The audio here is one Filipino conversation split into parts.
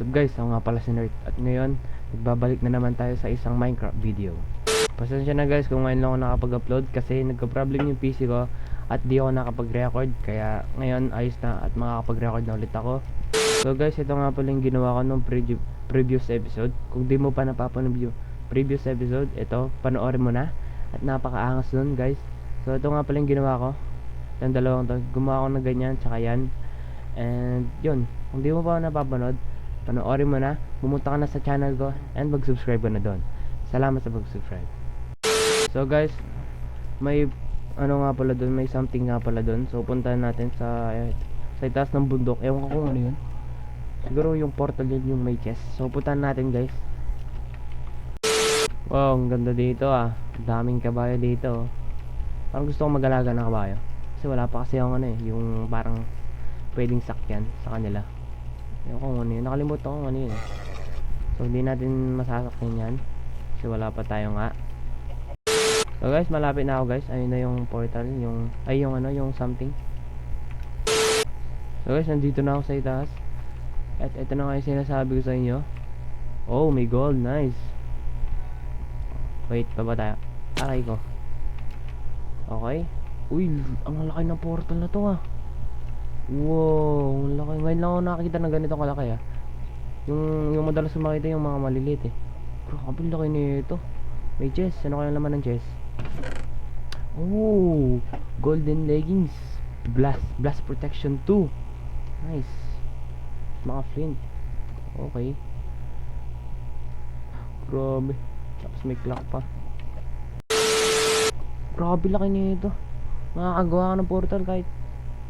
What's up guys, ako nga pala si Nerd. At ngayon, nagbabalik na naman tayo sa isang Minecraft video. Pasensya na guys kung ngayon lang ako nakapag-upload kasi nagka-problem yung PC ko at di ako nakapag-record. Kaya ngayon ayos na at makakapag-record na ulit ako. So guys, ito nga pala yung ginawa ko nung previous episode. Kung di mo pa napapanood yung previous episode, ito, panoorin mo na. At napakaangas nun guys. So ito nga pala yung ginawa ko. Yung dalawang to, gumawa ko ng ganyan, tsaka yan. And yun, kung di mo pa napapanood, panoorin mo na, pumunta ka na sa channel ko and mag-subscribe ka na doon. Salamat sa pag-subscribe. So guys, may ano nga pala doon, may something nga pala doon. So puntahan natin sa itaas ng bundok. Ewan ko kung ano yun. Siguro yung portal yun, yung may chest. So puntahan natin guys. Wow, ang ganda dito ah. Daming kabayo dito. Parang gusto kong mag-alaga ng kabayo. Kasi wala pa kasi yung ano eh, yung parang pwedeng sakyan sa kanila. Ewan ko ano yun, nakalimutan ko ano yun. So hindi natin masasakyan yan kasi wala pa tayo nga. So guys, malapit na ako guys. Ayun na yung portal, yung ano, yung something. So guys, nandito na ako sa itaas. At ito na nga yung sinasabi ko sa inyo. Oh, may gold, nice. Wait, pa ba tayo? Aray ko. Okay. Uy, ang laki ng portal na to ah. Wow, ang laki. Ngayon lang ako nakakita ng ganito kalaki ah. Yung madalas makita yung mga maliliit eh. Grabe, laki nito. May chest. Ano kaya laman ng chest? Oh, golden leggings. Blast protection 2. Nice. Mga flint. Okay. Grabe. Tapos may clock pa. Grabe, laki nito. Makakagawa ka ng portal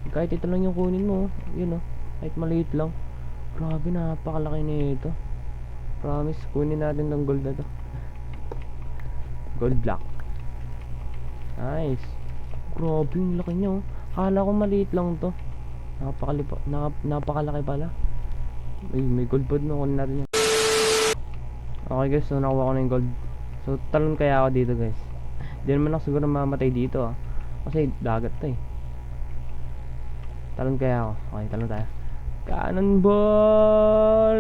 kahit ito lang yung kunin mo. Yun oh. Kahit maliit lang. Grabe, napakalaki nito. Promise, kunin natin ng gold na to. Gold block. Nice. Grabe, yung laki niya oh. Akala ko maliit lang to. Napakalaki pala. May gold pod no. Kunin natin yun. Okay guys, so nakuha ko na yung gold. So talon kaya ako dito guys. Hindi naman ako siguro mamatay dito ah. Kasi dagat to eh. Talon kaya ako. Okay, talon tayo. Cannonball!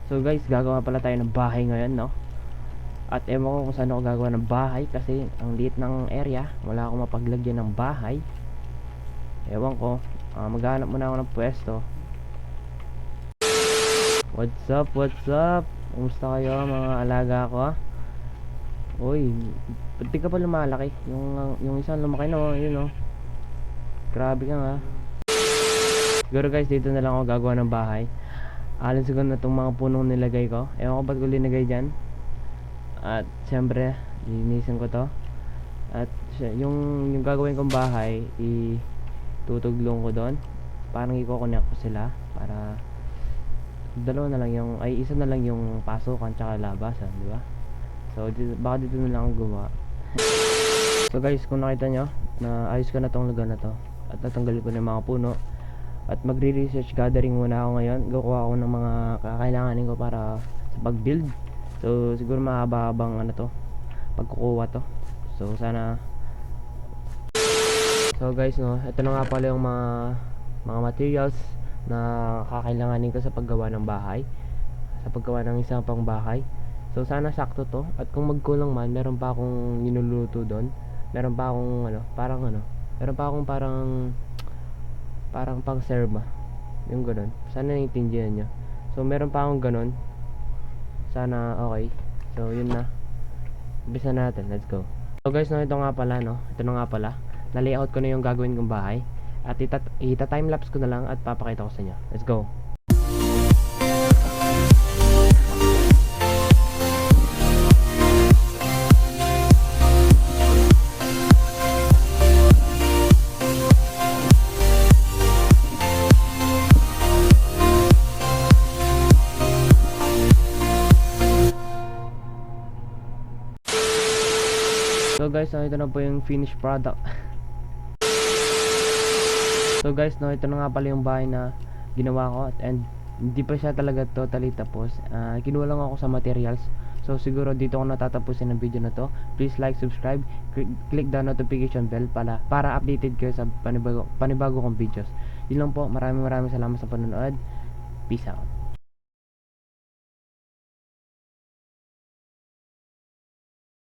So guys, gagawa pala tayo ng bahay ngayon, no? At ewan ko kung saan ako gagawa ng bahay kasi ang liit ng area. Wala akong mapaglagyan ng bahay. Ewan ko. Maghanap muna ako ng pwesto. What's up? What's up? Kumusta kayo mga alaga ko? Uy, ba't di ka pa lumalaki? Yung isang lumaki no, yun no. Grabe ka nga. Siguro guys, dito na lang ako gagawa ng bahay. Alin siguro na itong mga punong nilagay ko. Ewan ko ba't ko linagay dyan. At syempre, linisin ko to. At yung gagawin kong bahay, itutuglong ko doon. Parang i-connect ko sila para dalawa na lang yung, isa na lang yung pasukan tsaka labasan, di ba? So baka dito na lang ako gumawa. So guys, kung nakita nyo na ayos ko na tong lugar na to at natanggal ko na yung mga puno at magre-research gathering muna ako ngayon. Gakuha ako ng mga kakailanganin ko para sa pag-build. So siguro mahaba-habang ano to, pagkukuha to. So sana. So guys, no, ito na nga pala yung mga materials na kakailanganin ko sa paggawa ng bahay, sa paggawa ng isang pang bahay. So sana sakto to. At kung magkulang man, meron pa akong ninuluto doon. Meron pa akong meron pa akong parang pang serve yung ganun. Sana naiintindihan nyo. So meron pa akong ganun. Sana okay. So yun na. Umpisa natin. Let's go. So guys, no, ito nga pala no. Ito na nga pala. Na-layout ko na yung gagawin kong bahay. At ita-timelapse ko na lang at papakita ko sa inyo. Let's go. So guys, ito na po yung finished product. So guys, ito na nga pala yung bahay na ginawa ko and hindi pa siya talaga totally tapos. Kinuha lang ako sa materials. So siguro dito ko natatapusin ang video na to. Please like, subscribe, click the notification bell para updated kayo sa panibago kong videos. Yun lang po, maraming salamat sa panonood. Peace out.